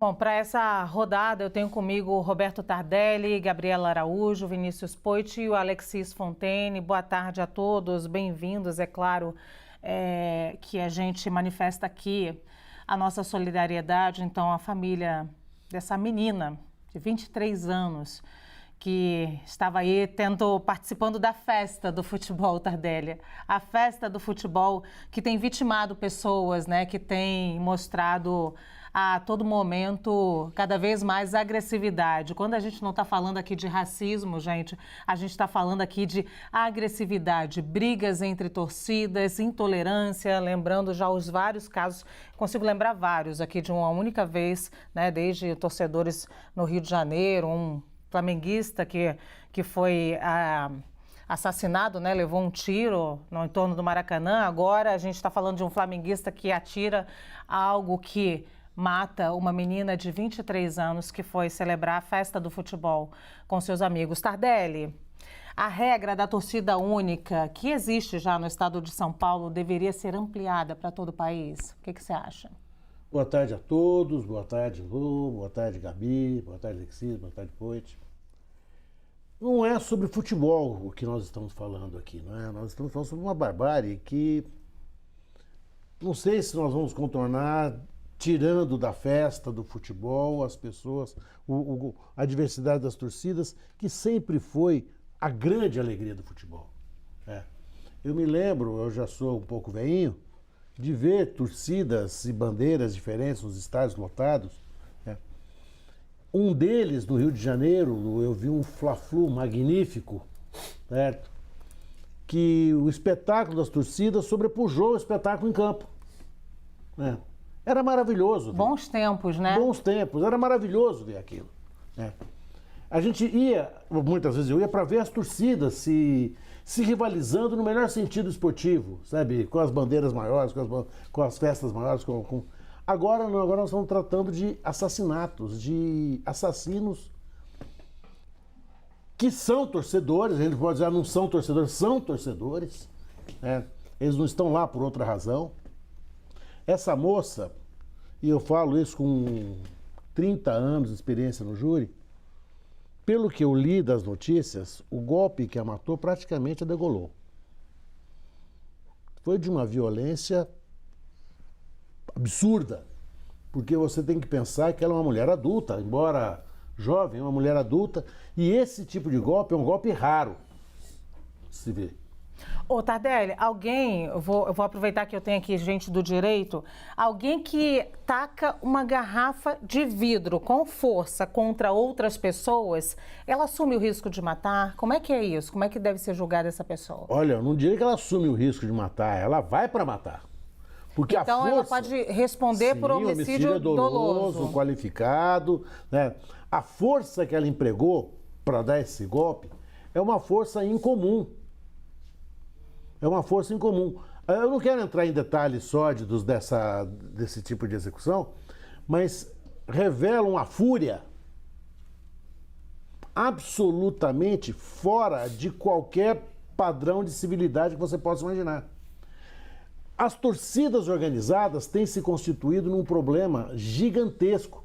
Bom, para essa rodada eu tenho comigo o Roberto Tardelli, Gabriela Araújo, Vinícius Poit e o Alexis Fontaine. Boa tarde a todos, bem-vindos. É claro que a gente manifesta aqui a nossa solidariedade, então, à família dessa menina de 23 anos que estava aí participando da festa do futebol, Tardelli. A festa do futebol que tem vitimado pessoas, né, que tem mostrado a todo momento cada vez mais agressividade. Quando a gente não está falando aqui de racismo, gente, a gente está falando aqui de agressividade, brigas entre torcidas, intolerância, lembrando já os vários casos, consigo lembrar vários aqui de uma única vez, né, desde torcedores no Rio de Janeiro, um flamenguista que foi assassinado, né, levou um tiro no entorno do Maracanã. Agora a gente está falando de um flamenguista que atira algo que mata uma menina de 23 anos que foi celebrar a festa do futebol com seus amigos. Tardelli, a regra da torcida única que existe já no estado de São Paulo deveria ser ampliada para todo o país? O que você acha? Boa tarde a todos, boa tarde Lu, boa tarde Gabi, boa tarde Alexis, boa tarde Poit. Não é sobre futebol o que nós estamos falando aqui, não é? Nós estamos falando sobre uma barbárie que não sei se nós vamos contornar tirando da festa do futebol as pessoas, a diversidade das torcidas, que sempre foi a grande alegria do futebol. Eu me lembro, eu já sou um pouco velhinho, de ver torcidas e bandeiras diferentes nos estádios lotados. Um deles, no Rio de Janeiro, eu vi um Fla-Flu magnífico, certo? Que o espetáculo das torcidas sobrepujou o espetáculo em campo. Era maravilhoso. Bons tempos, né? Bons tempos, era maravilhoso ver aquilo. A gente ia, muitas vezes eu ia para ver as torcidas se rivalizando no melhor sentido esportivo, sabe? Com as bandeiras maiores, com as festas maiores. Agora não, agora nós estamos tratando de assassinatos, de assassinos que são torcedores, a gente pode dizer, não são torcedores, são torcedores, né? Eles não estão lá por outra razão. Essa moça, e eu falo isso com 30 anos de experiência no júri, pelo que eu li das notícias, o golpe que a matou praticamente a degolou. Foi de uma violência absurda, porque você tem que pensar que ela é uma mulher adulta, embora jovem, é uma mulher adulta, e esse tipo de golpe é um golpe raro, se vê. Ô, Tardelli, eu vou aproveitar que eu tenho aqui gente do direito, alguém que taca uma garrafa de vidro com força contra outras pessoas, ela assume o risco de matar? Como é que é isso? Como é que deve ser julgada essa pessoa? Olha, eu não diria que ela assume o risco de matar, ela vai para matar. Porque então ela pode responder por homicídio doloso, qualificado, né? A força que ela empregou para dar esse golpe é uma força incomum. É uma força incomum. Eu não quero entrar em detalhes sórdidos desse tipo de execução, mas revelam a fúria absolutamente fora de qualquer padrão de civilidade que você possa imaginar. As torcidas organizadas têm se constituído num problema gigantesco.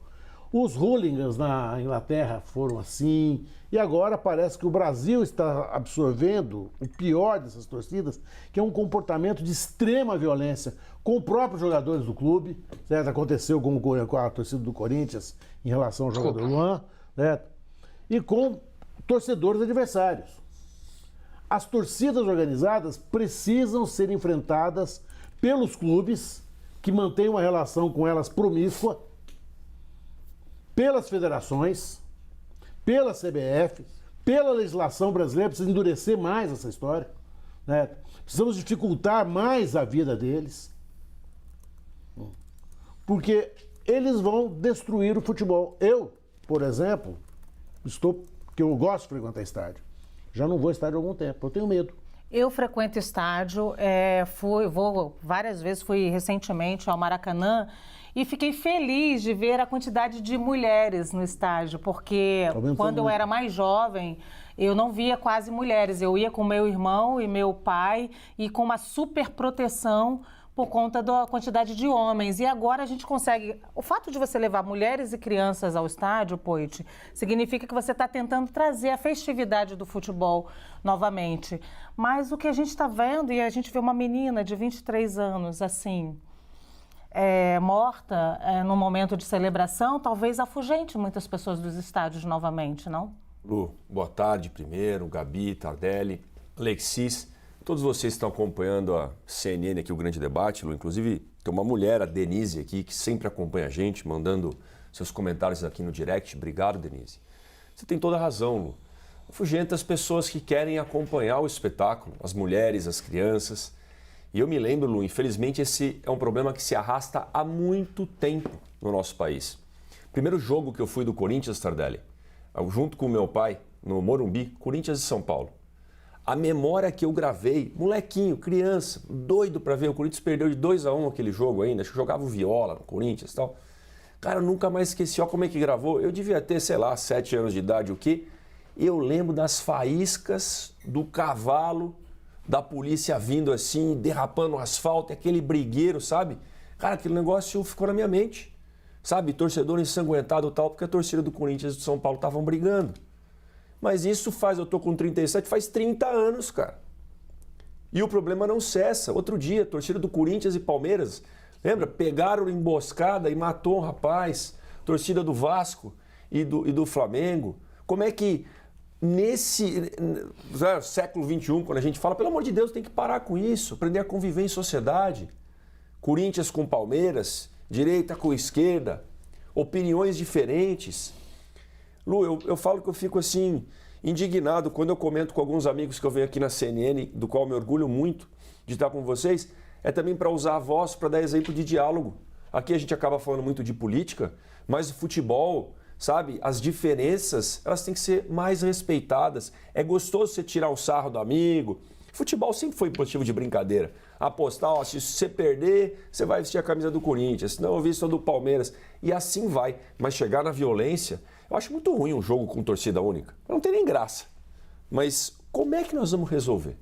Os hooligans na Inglaterra foram assim, e agora parece que o Brasil está absorvendo o pior dessas torcidas, que é um comportamento de extrema violência com os próprios jogadores do clube, certo? Aconteceu com a torcida do Corinthians em relação ao jogador Luan, certo? E com torcedores adversários. As torcidas organizadas precisam ser enfrentadas pelos clubes que mantêm uma relação com elas promíscua, pelas federações, pela CBF, pela legislação brasileira. Precisa endurecer mais essa história, né? Precisamos dificultar mais a vida deles, porque eles vão destruir o futebol. Eu, por exemplo, que eu gosto de frequentar estádio, já não vou a estádio há algum tempo, eu tenho medo. Eu frequento estádio, vou várias vezes, fui recentemente ao Maracanã e fiquei feliz de ver a quantidade de mulheres no estádio, porque quando eu era mais jovem, eu não via quase mulheres. Eu ia com meu irmão e meu pai e com uma super proteção por conta da quantidade de homens. E agora a gente consegue... O fato de você levar mulheres e crianças ao estádio, Poit, significa que você está tentando trazer a festividade do futebol novamente. Mas o que a gente está vendo, e a gente vê uma menina de 23 anos, assim... morta num momento de celebração, talvez afugente muitas pessoas dos estádios novamente, não? Lu, boa tarde primeiro, Gabi, Tardelli, Alexis, todos vocês que estão acompanhando a CNN aqui, o Grande Debate, Lu, inclusive tem uma mulher, a Denise aqui, que sempre acompanha a gente, mandando seus comentários aqui no direct. Obrigado, Denise. Você tem toda a razão, Lu. Afugenta as pessoas que querem acompanhar o espetáculo, as mulheres, as crianças. E eu me lembro, Lu, infelizmente esse é um problema que se arrasta há muito tempo no nosso país. Primeiro jogo que eu fui do Corinthians, Tardelli, junto com o meu pai, no Morumbi, Corinthians e São Paulo. A memória que eu gravei, molequinho, criança, doido para ver, o Corinthians perdeu de 2-1 aquele jogo ainda, acho que jogava o Viola no Corinthians e tal. Cara, eu nunca mais esqueci, ó como é que gravou. Eu devia ter, sei lá, 7 anos de idade, o quê? Eu lembro das faíscas do cavalo, da polícia vindo assim, derrapando o asfalto, aquele brigueiro, sabe? Cara, aquele negócio ficou na minha mente, sabe? Torcedor ensanguentado e tal, porque a torcida do Corinthians e do São Paulo estavam brigando. Mas isso faz, eu tô com 37, faz 30 anos, cara. E o problema não cessa. Outro dia, a torcida do Corinthians e Palmeiras, lembra? Pegaram emboscada e matou um rapaz. Torcida do Vasco e do Flamengo. Como é que... Nesse século XXI, quando a gente fala, pelo amor de Deus, tem que parar com isso, aprender a conviver em sociedade. Corinthians com Palmeiras, direita com esquerda, opiniões diferentes. Lu, eu falo que eu fico assim, indignado quando eu comento com alguns amigos que eu venho aqui na CNN, do qual me orgulho muito de estar com vocês, é também para usar a voz, para dar exemplo de diálogo. Aqui a gente acaba falando muito de política, mas o futebol... Sabe, as diferenças, elas têm que ser mais respeitadas. É gostoso você tirar o sarro do amigo. Futebol sempre foi motivo de brincadeira. Apostar, ó, se você perder, você vai vestir a camisa do Corinthians, senão eu visto a do Palmeiras. E assim vai. Mas chegar na violência, eu acho muito ruim um jogo com torcida única. Não tem nem graça. Mas como é que nós vamos resolver?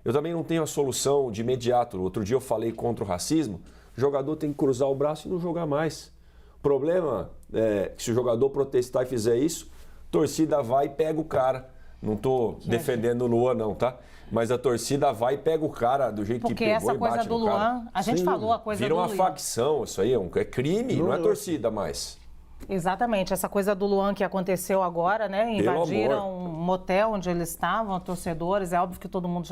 Eu também não tenho a solução de imediato. Outro dia eu falei contra o racismo. O jogador tem que cruzar o braço e não jogar mais. O problema é que se o jogador protestar e fizer isso, a torcida vai e pega o cara. Não estou defendendo o Luan, não, tá? Mas a torcida vai e pega o cara do jeito que pegou e bate no cara. Porque essa coisa do Luan, a gente falou a coisa do Luan. Vira uma facção, isso aí é crime, não é torcida mais. Exatamente, essa coisa do Luan que aconteceu agora, né? Invadiram um motel onde eles estavam, torcedores. É óbvio que todo mundo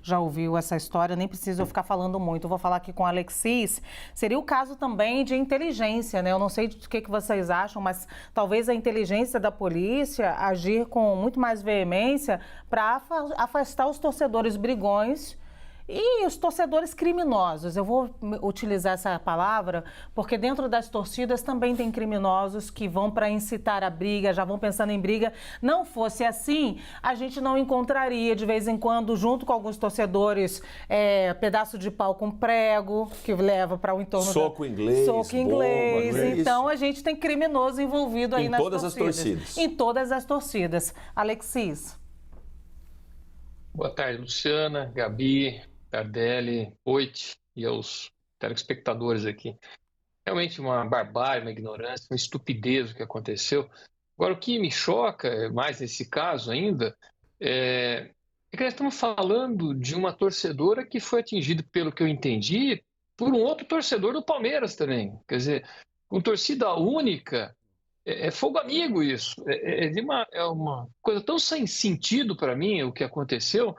já ouviu essa história, nem preciso eu ficar falando muito. Eu vou falar aqui com o Alexis. Seria o caso também de inteligência, né? Eu não sei o que vocês acham, mas talvez a inteligência da polícia agir com muito mais veemência para afastar os torcedores brigões e os torcedores criminosos. Eu vou utilizar essa palavra porque dentro das torcidas também tem criminosos que vão para incitar a briga, já vão pensando em briga. Não fosse assim, a gente não encontraria de vez em quando, junto com alguns torcedores, pedaço de pau com prego, que leva para o entorno... Soco inglês, soco inglês. Bomba, então a gente tem criminoso envolvido aí nas torcidas. Em todas as torcidas. Em todas as torcidas. Alexis. Boa tarde, Luciana, Gabi, Tardelli, Poit e aos telespectadores aqui. Realmente uma barbárie, uma ignorância, uma estupidez o que aconteceu. Agora, o que me choca, mais nesse caso ainda, é que nós estamos falando de uma torcedora que foi atingida, pelo que eu entendi, por um outro torcedor do Palmeiras também. Quer dizer, com torcida única, é fogo amigo isso. É uma coisa tão sem sentido para mim o que aconteceu,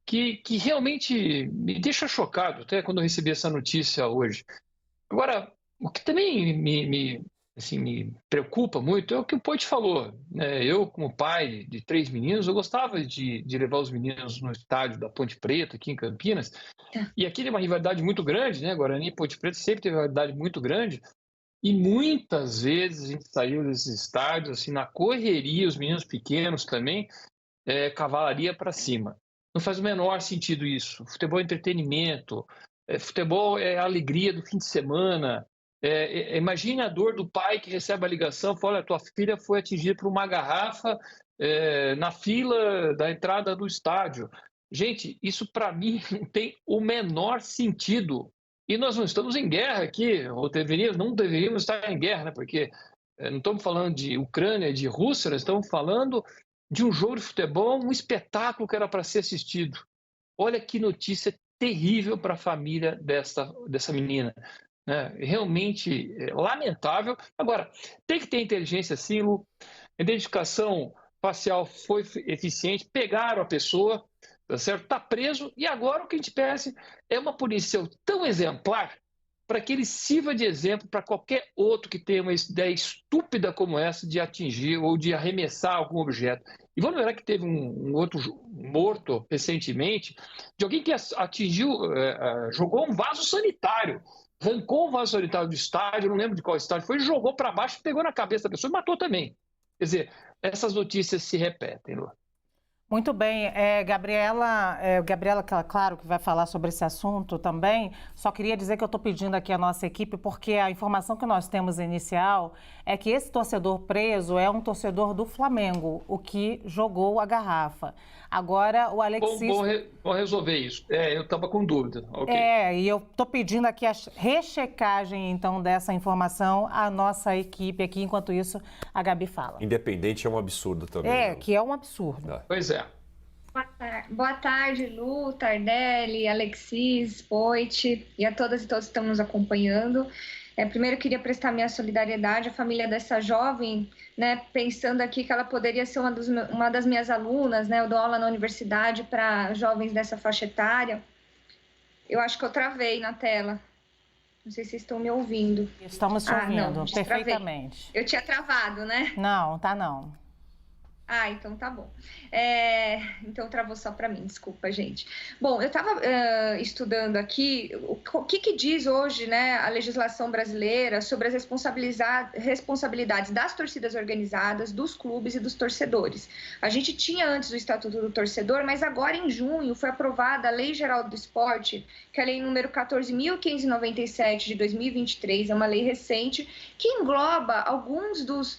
que realmente me deixa chocado, até quando eu recebi essa notícia hoje. Agora, o que também me preocupa muito é o que o Poit falou, né? Eu, como pai de 3 meninos, eu gostava de levar os meninos no estádio da Ponte Preta, aqui em Campinas, e aqui tem uma rivalidade muito grande, né? Guarani e Ponte Preta sempre teve uma rivalidade muito grande, e muitas vezes a gente saiu desses estádios, assim, na correria, os meninos pequenos também, cavalaria para cima. Não faz o menor sentido isso. Futebol é entretenimento, futebol é a alegria do fim de semana. Imagine a dor do pai que recebe a ligação e fala: olha, tua filha foi atingida por uma garrafa na fila da entrada do estádio. Gente, isso para mim não tem o menor sentido. E nós não estamos em guerra aqui, ou não deveríamos estar em guerra, né? Porque não estamos falando de Ucrânia, de Rússia, nós estamos falando de um jogo de futebol, um espetáculo que era para ser assistido. Olha que notícia terrível para a família dessa menina. Né? Realmente lamentável. Agora, tem que ter inteligência sim, Lu. A identificação facial foi eficiente, pegaram a pessoa, tá certo? Está preso, e agora o que a gente pede é uma punição tão exemplar para que ele sirva de exemplo para qualquer outro que tenha uma ideia estúpida como essa de atingir ou de arremessar algum objeto. E vamos lembrar que teve um outro morto recentemente, de alguém que atingiu, jogou um vaso sanitário, arrancou um vaso sanitário do estádio, não lembro de qual estádio foi, jogou para baixo, pegou na cabeça da pessoa e matou também. Quer dizer, essas notícias se repetem, Lu. Muito bem. Gabriela, claro que vai falar sobre esse assunto também, só queria dizer que eu estou pedindo aqui a nossa equipe, porque a informação que nós temos inicial é que esse torcedor preso é um torcedor do Flamengo, o que jogou a garrafa. Agora, o Alexis... Bom resolver isso. Eu estava com dúvida. Okay. E eu estou pedindo aqui a rechecagem, então, dessa informação à nossa equipe aqui. Enquanto isso, a Gabi fala. Independente é um absurdo também. Que é um absurdo. Pois é. Boa tarde, Lu, Tardelli, Alexis, Poit e a todas e todos que estão nos acompanhando. Primeiro, eu queria prestar minha solidariedade à família dessa jovem, né, pensando aqui que ela poderia ser uma das minhas alunas, né, eu dou aula na universidade para jovens dessa faixa etária. Eu acho que eu travei na tela. Não sei se vocês estão me ouvindo. Estamos te ouvindo, não, perfeitamente. Eu tinha travado, né? Não, tá não. Então tá bom. Então travou só para mim, desculpa, gente. Bom, eu estava estudando aqui o que diz hoje, né, a legislação brasileira sobre as responsabilidades das torcidas organizadas, dos clubes e dos torcedores. A gente tinha antes o Estatuto do Torcedor, mas agora em junho foi aprovada a Lei Geral do Esporte, que é a lei número 14.597 de 2023, é uma lei recente que engloba alguns dos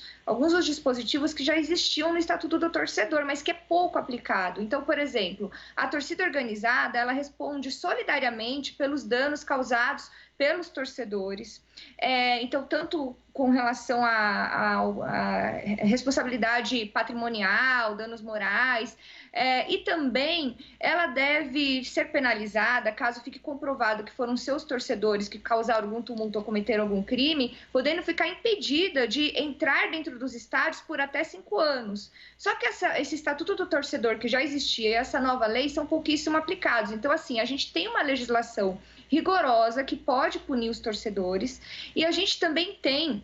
dispositivos que já existiam no Estatuto do Torcedor, mas que é pouco aplicado. Então, por exemplo, a torcida organizada, ela responde solidariamente pelos danos causados pelos torcedores. Então, tanto com relação à responsabilidade patrimonial, danos morais, e também ela deve ser penalizada caso fique comprovado que foram seus torcedores que causaram algum tumulto ou cometeram algum crime, podendo ficar impedida de entrar dentro dos estádios por até 5 anos. Só que esse Estatuto do Torcedor que já existia e essa nova lei são pouquíssimo aplicados. Então, assim, a gente tem uma legislação rigorosa que pode punir os torcedores e a gente também tem,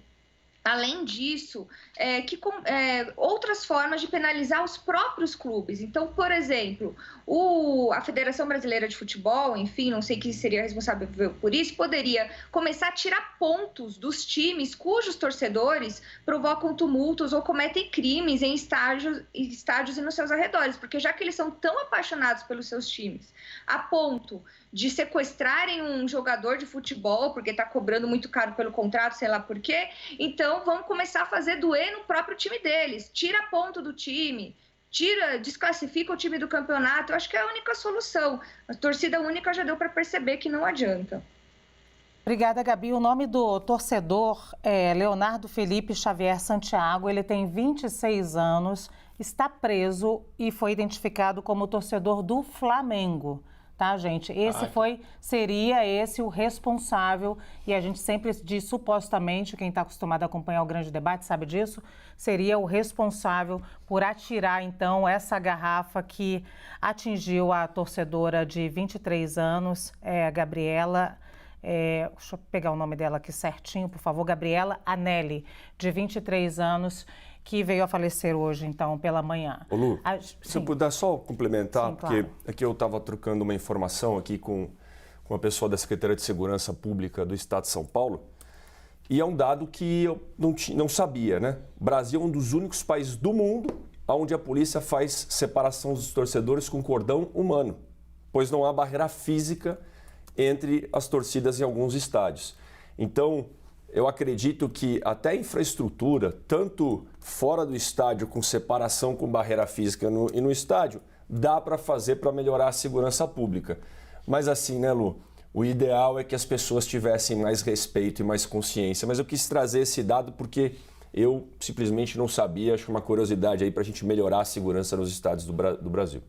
além disso, outras formas de penalizar os próprios clubes. Então, por exemplo, a Federação Brasileira de Futebol, enfim, não sei quem seria responsável por isso, poderia começar a tirar pontos dos times cujos torcedores provocam tumultos ou cometem crimes em estádios e nos seus arredores, porque já que eles são tão apaixonados pelos seus times, a ponto de sequestrarem um jogador de futebol porque está cobrando muito caro pelo contrato, sei lá por quê, então vamos começar a fazer doer no próprio time deles. Tira ponto do time, desclassifica o time do campeonato. Eu acho que é a única solução. A torcida única já deu para perceber que não adianta. Obrigada, Gabi. O nome do torcedor é Leonardo Felipe Xavier Santiago. Ele tem 26 anos, está preso e foi identificado como torcedor do Flamengo. Tá, gente? Seria esse o responsável, e a gente sempre diz supostamente, quem está acostumado a acompanhar o grande debate sabe disso, seria o responsável por atirar, então, essa garrafa que atingiu a torcedora de 23 anos, a Gabriela, deixa eu pegar o nome dela aqui certinho, por favor, Gabriela Anelli, de 23 anos, que veio a falecer hoje, então, pela manhã. Ô Lu, se eu puder só complementar, sim, porque claro. Aqui eu estava trocando uma informação aqui com uma pessoa da Secretaria de Segurança Pública do Estado de São Paulo, e é um dado que eu não sabia, né? O Brasil é um dos únicos países do mundo onde a polícia faz separação dos torcedores com cordão humano, pois não há barreira física entre as torcidas em alguns estádios. Então, eu acredito que até a infraestrutura, tanto fora do estádio, com separação com barreira física e no estádio, dá para fazer para melhorar a segurança pública. Mas assim, né, Lu? o ideal é que as pessoas tivessem mais respeito e mais consciência. Mas eu quis trazer esse dado porque eu simplesmente não sabia, acho uma curiosidade aí para a gente melhorar a segurança nos estados do Brasil.